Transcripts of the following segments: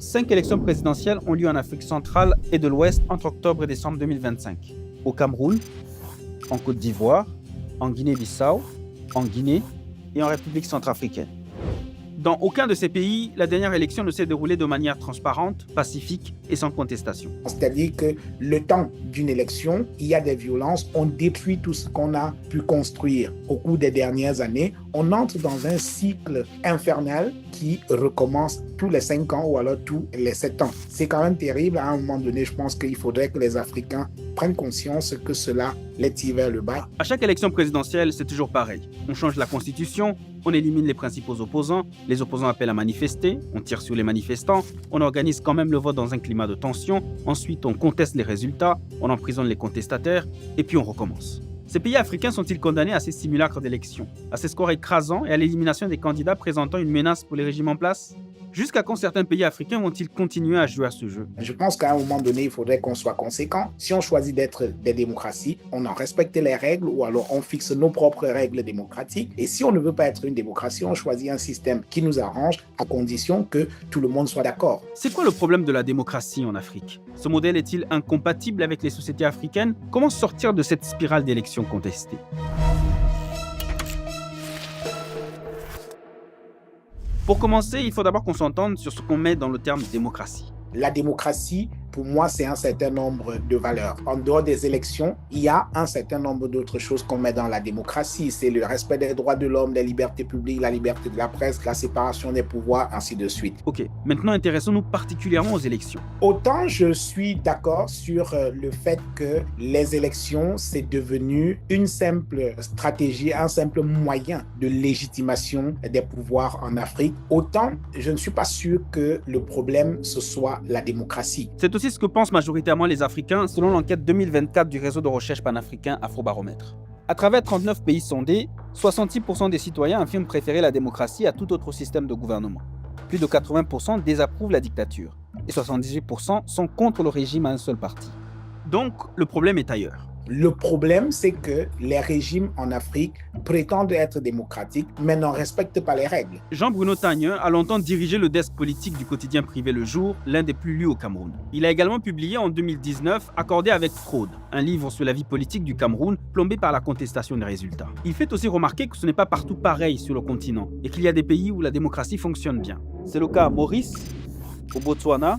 5 élections présidentielles ont lieu en Afrique centrale et de l'Ouest entre octobre et décembre 2025. Au Cameroun, en Côte d'Ivoire, en Guinée-Bissau, en Guinée et en République centrafricaine. Dans aucun de ces pays, la dernière élection ne s'est déroulée de manière transparente, pacifique et sans contestation. C'est-à-dire que le temps d'une élection, il y a des violences, on détruit tout ce qu'on a pu construire au cours des dernières années. On entre dans un cycle infernal qui recommence tous les 5 ans ou alors tous les 7 ans. C'est quand même terrible. À un moment donné, je pense qu'il faudrait que les Africains prennent conscience que cela les tire vers le bas. À chaque élection présidentielle, c'est toujours pareil. On change la constitution, on élimine les principaux opposants, les opposants appellent à manifester, on tire sur les manifestants, on organise quand même le vote dans un climat de tension, ensuite on conteste les résultats, on emprisonne les contestataires, et puis on recommence. Ces pays africains sont-ils condamnés à ces simulacres d'élections, à ces scores écrasants et à l'élimination des candidats présentant une menace pour les régimes en place ? Jusqu'à quand certains pays africains vont-ils continuer à jouer à ce jeu ? Je pense qu'à un moment donné, il faudrait qu'on soit conséquent. Si on choisit d'être des démocraties, on en respecte les règles ou alors on fixe nos propres règles démocratiques. Et si on ne veut pas être une démocratie, on choisit un système qui nous arrange à condition que tout le monde soit d'accord. C'est quoi le problème de la démocratie en Afrique ? Ce modèle est-il incompatible avec les sociétés africaines ? Comment sortir de cette spirale d'élections contestées ? Pour commencer, il faut d'abord qu'on s'entende sur ce qu'on met dans le terme démocratie. La démocratie, pour moi, c'est un certain nombre de valeurs. En dehors des élections, il y a un certain nombre d'autres choses qu'on met dans la démocratie. C'est le respect des droits de l'homme, des libertés publiques, la liberté de la presse, la séparation des pouvoirs, ainsi de suite. Ok, maintenant intéressons-nous particulièrement aux élections. Autant je suis d'accord sur le fait que les élections, c'est devenu une simple stratégie, un simple moyen de légitimation des pouvoirs en Afrique, autant je ne suis pas sûr que le problème, ce soit la démocratie. C'est aussi ce que pensent majoritairement les Africains selon l'enquête 2024 du réseau de recherche panafricain Afrobaromètre. À travers 39 pays sondés, 66% des citoyens affirment préférer la démocratie à tout autre système de gouvernement. Plus de 80% désapprouvent la dictature et 78% sont contre le régime à un seul parti. Donc, le problème est ailleurs. Le problème, c'est que les régimes en Afrique prétendent être démocratiques, mais n'en respectent pas les règles. Jean-Bruno Tagnin a longtemps dirigé le desk politique du quotidien privé Le Jour, l'un des plus lus au Cameroun. Il a également publié en 2019 Accordé avec fraude, un livre sur la vie politique du Cameroun plombé par la contestation des résultats. Il fait aussi remarquer que ce n'est pas partout pareil sur le continent et qu'il y a des pays où la démocratie fonctionne bien. C'est le cas à Maurice, au Botswana,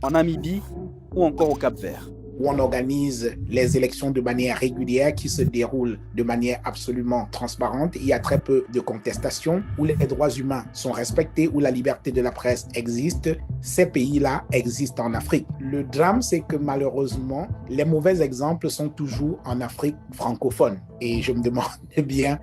en Namibie ou encore au Cap-Vert, où on organise les élections de manière régulière, qui se déroulent de manière absolument transparente. Il y a très peu de contestations, où les droits humains sont respectés, où la liberté de la presse existe. Ces pays-là existent en Afrique. Le drame, c'est que malheureusement, les mauvais exemples sont toujours en Afrique francophone. Et je me demande bien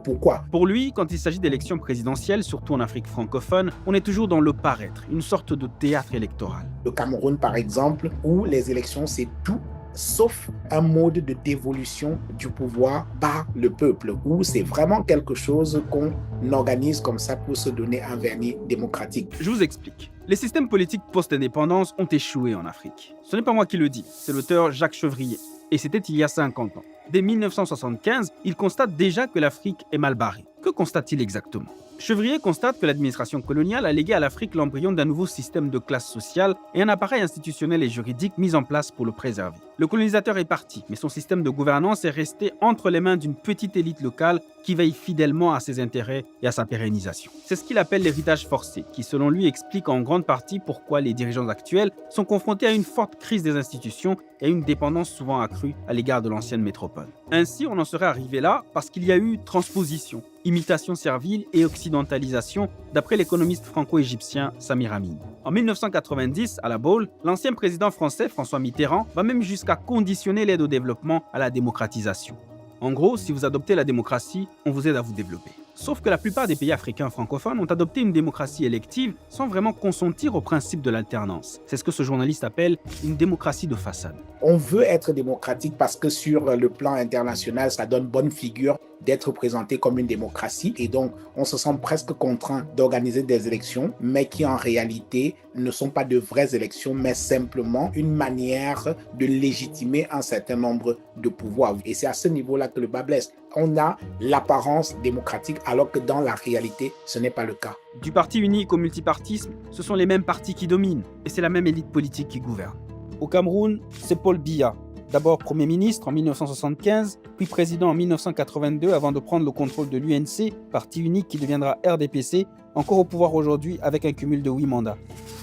pourquoi. Pour lui, quand il s'agit d'élections présidentielles, surtout en Afrique francophone, on est toujours dans le paraître, une sorte de théâtre électoral. Le Cameroun, par exemple, où les élections, c'est tout sauf un mode de dévolution du pouvoir par le peuple, où c'est vraiment quelque chose qu'on organise comme ça pour se donner un vernis démocratique. Je vous explique. Les systèmes politiques post-indépendance ont échoué en Afrique. Ce n'est pas moi qui le dis, c'est l'auteur Jacques Chevrier. Et c'était il y a 50 ans. Dès 1975, il constate déjà que l'Afrique est mal barrée. Que constate-t-il exactement ? Chevrier constate que l'administration coloniale a légué à l'Afrique l'embryon d'un nouveau système de classe sociale et un appareil institutionnel et juridique mis en place pour le préserver. Le colonisateur est parti, mais son système de gouvernance est resté entre les mains d'une petite élite locale qui veille fidèlement à ses intérêts et à sa pérennisation. C'est ce qu'il appelle l'héritage forcé, qui selon lui explique en grande partie pourquoi les dirigeants actuels sont confrontés à une forte crise des institutions et à une dépendance souvent accrue à l'égard de l'ancienne métropole. Ainsi, on en serait arrivé là parce qu'il y a eu transposition, imitation servile et occidentalisation, d'après l'économiste franco-égyptien Samir Amin. En 1990, à la Baule, l'ancien président français François Mitterrand va même jusqu'à conditionner l'aide au développement à la démocratisation. En gros, si vous adoptez la démocratie, on vous aide à vous développer. Sauf que la plupart des pays africains francophones ont adopté une démocratie élective sans vraiment consentir au principe de l'alternance. C'est ce que ce journaliste appelle une démocratie de façade. On veut être démocratique parce que sur le plan international, ça donne bonne figure d'être présenté comme une démocratie et donc on se sent presque contraint d'organiser des élections, mais qui en réalité ne sont pas de vraies élections, mais simplement une manière de légitimer un certain nombre de pouvoirs. Et c'est à ce niveau-là que le bas blesse. On a l'apparence démocratique alors que dans la réalité, ce n'est pas le cas. Du parti unique au multipartisme, ce sont les mêmes partis qui dominent et c'est la même élite politique qui gouverne. Au Cameroun, c'est Paul Biya, d'abord Premier ministre en 1975, puis président en 1982 avant de prendre le contrôle de l'UNC, parti unique qui deviendra RDPC, encore au pouvoir aujourd'hui avec un cumul de 8 mandats.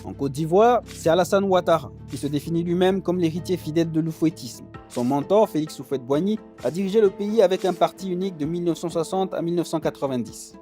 En Côte d'Ivoire, c'est Alassane Ouattara, qui se définit lui-même comme l'héritier fidèle de l'oufouettisme. Son mentor, Félix Houphouët-Boigny, a dirigé le pays avec un parti unique de 1960 à 1990.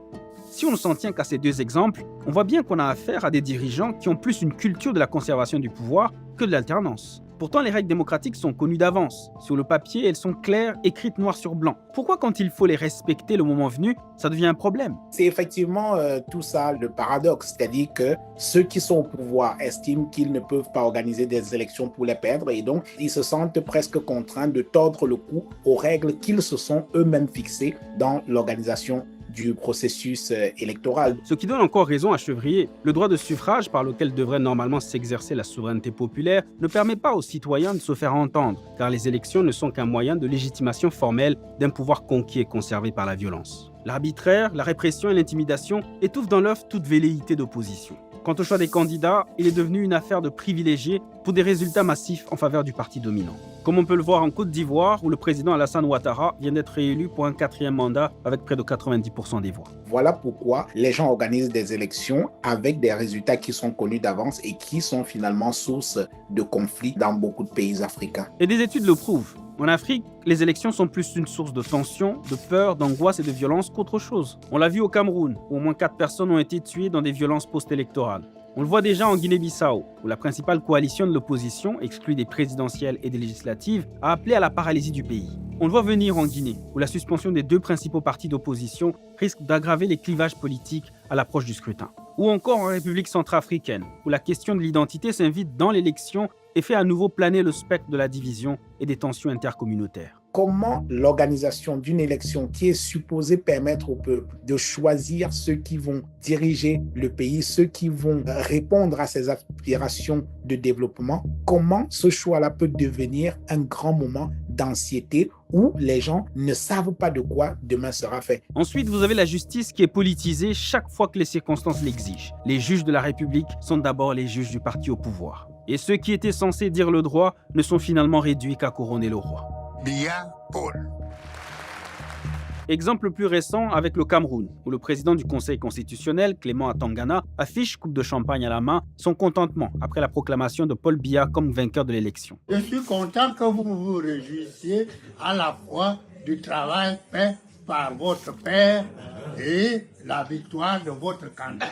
Si on ne s'en tient qu'à ces deux exemples, on voit bien qu'on a affaire à des dirigeants qui ont plus une culture de la conservation du pouvoir que de l'alternance. Pourtant, les règles démocratiques sont connues d'avance. Sur le papier, elles sont claires, écrites noir sur blanc. Pourquoi, quand il faut les respecter le moment venu, ça devient un problème? C'est effectivement tout ça le paradoxe, c'est-à-dire que ceux qui sont au pouvoir estiment qu'ils ne peuvent pas organiser des élections pour les perdre et donc ils se sentent presque contraints de tordre le cou aux règles qu'ils se sont eux-mêmes fixées dans l'organisation du processus électoral. Ce qui donne encore raison à Chevrier, le droit de suffrage par lequel devrait normalement s'exercer la souveraineté populaire ne permet pas aux citoyens de se faire entendre, car les élections ne sont qu'un moyen de légitimation formelle d'un pouvoir conquis et conservé par la violence. L'arbitraire, la répression et l'intimidation étouffent dans l'œuf toute velléité d'opposition. Quant au choix des candidats, il est devenu une affaire de privilégiés pour des résultats massifs en faveur du parti dominant. Comme on peut le voir en Côte d'Ivoire, où le président Alassane Ouattara vient d'être réélu pour un 4e mandat avec près de 90% des voix. Voilà pourquoi les gens organisent des élections avec des résultats qui sont connus d'avance et qui sont finalement source de conflits dans beaucoup de pays africains. Et des études le prouvent. En Afrique, les élections sont plus une source de tension, de peur, d'angoisse et de violence qu'autre chose. On l'a vu au Cameroun, où au moins 4 personnes ont été tuées dans des violences post-électorales. On le voit déjà en Guinée-Bissau, où la principale coalition de l'opposition, exclue des présidentielles et des législatives, a appelé à la paralysie du pays. On le voit venir en Guinée, où la suspension des 2 principaux partis d'opposition risque d'aggraver les clivages politiques à l'approche du scrutin. Ou encore en République centrafricaine, où la question de l'identité s'invite dans l'élection et fait à nouveau planer le spectre de la division et des tensions intercommunautaires. Comment l'organisation d'une élection qui est supposée permettre au peuple de choisir ceux qui vont diriger le pays, ceux qui vont répondre à ses aspirations de développement, comment ce choix-là peut devenir un grand moment d'anxiété où les gens ne savent pas de quoi demain sera fait. Ensuite, vous avez la justice qui est politisée chaque fois que les circonstances l'exigent. Les juges de la République sont d'abord les juges du parti au pouvoir. Et ceux qui étaient censés dire le droit ne sont finalement réduits qu'à couronner le roi. Biya Paul. Exemple plus récent avec le Cameroun, où le président du Conseil constitutionnel, Clément Atangana, affiche, coupe de champagne à la main, son contentement après la proclamation de Paul Biya comme vainqueur de l'élection. Je suis content que vous vous réjouissiez à la fois du travail fait par votre père et la victoire de votre candidat.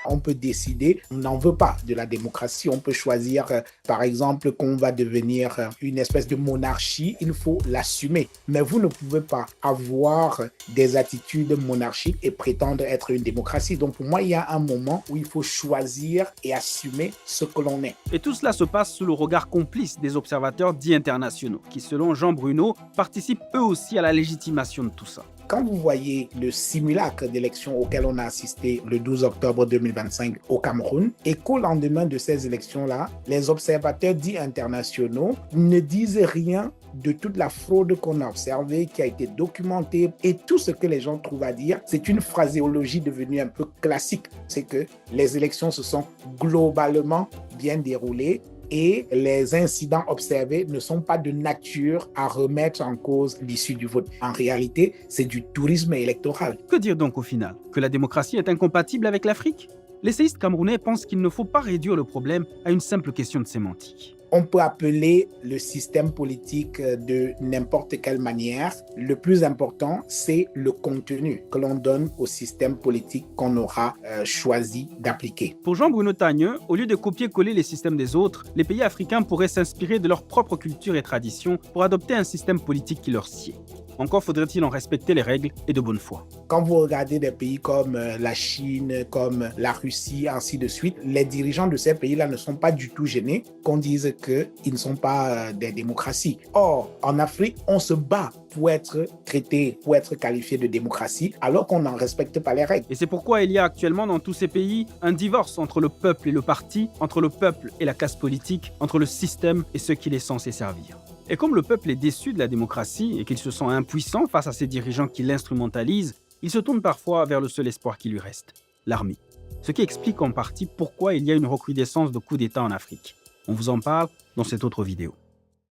On peut décider, on n'en veut pas de la démocratie. On peut choisir, par exemple, qu'on va devenir une espèce de monarchie. Il faut l'assumer. Mais vous ne pouvez pas avoir des attitudes monarchiques et prétendre être une démocratie. Donc, pour moi, il y a un moment où il faut choisir et assumer ce que l'on est. Et tout cela se passe sous le regard complice des observateurs dits internationaux, qui, selon Jean Bruno, participent eux aussi à la légitimation de tout ça. Quand vous voyez le simulacre d'élection auquel on a assisté le 12 octobre 2025 au Cameroun, et qu'au lendemain de ces élections-là, les observateurs dits internationaux ne disent rien de toute la fraude qu'on a observée, qui a été documentée, et tout ce que les gens trouvent à dire, c'est une phraséologie devenue un peu classique. C'est que les élections se sont globalement bien déroulées, et les incidents observés ne sont pas de nature à remettre en cause l'issue du vote. En réalité, c'est du tourisme électoral. Que dire donc au final? Que la démocratie est incompatible avec l'Afrique? L'essayiste camerounais pense qu'il ne faut pas réduire le problème à une simple question de sémantique. On peut appeler le système politique de n'importe quelle manière. Le plus important, c'est le contenu que l'on donne au système politique qu'on aura choisi d'appliquer. Pour Jean-Bruno Tagneux, au lieu de copier-coller les systèmes des autres, les pays africains pourraient s'inspirer de leur propre culture et tradition pour adopter un système politique qui leur sied. Encore faudrait-il en respecter les règles et de bonne foi. Quand vous regardez des pays comme la Chine, comme la Russie, ainsi de suite, les dirigeants de ces pays-là ne sont pas du tout gênés qu'on dise qu'ils ne sont pas des démocraties. Or, en Afrique, on se bat pour être traité, pour être qualifié de démocratie, alors qu'on n'en respecte pas les règles. Et c'est pourquoi il y a actuellement dans tous ces pays un divorce entre le peuple et le parti, entre le peuple et la classe politique, entre le système et ceux qu'il est censé servir. Et comme le peuple est déçu de la démocratie et qu'il se sent impuissant face à ces dirigeants qui l'instrumentalisent, il se tourne parfois vers le seul espoir qui lui reste, l'armée. Ce qui explique en partie pourquoi il y a une recrudescence de coups d'État en Afrique. On vous en parle dans cette autre vidéo.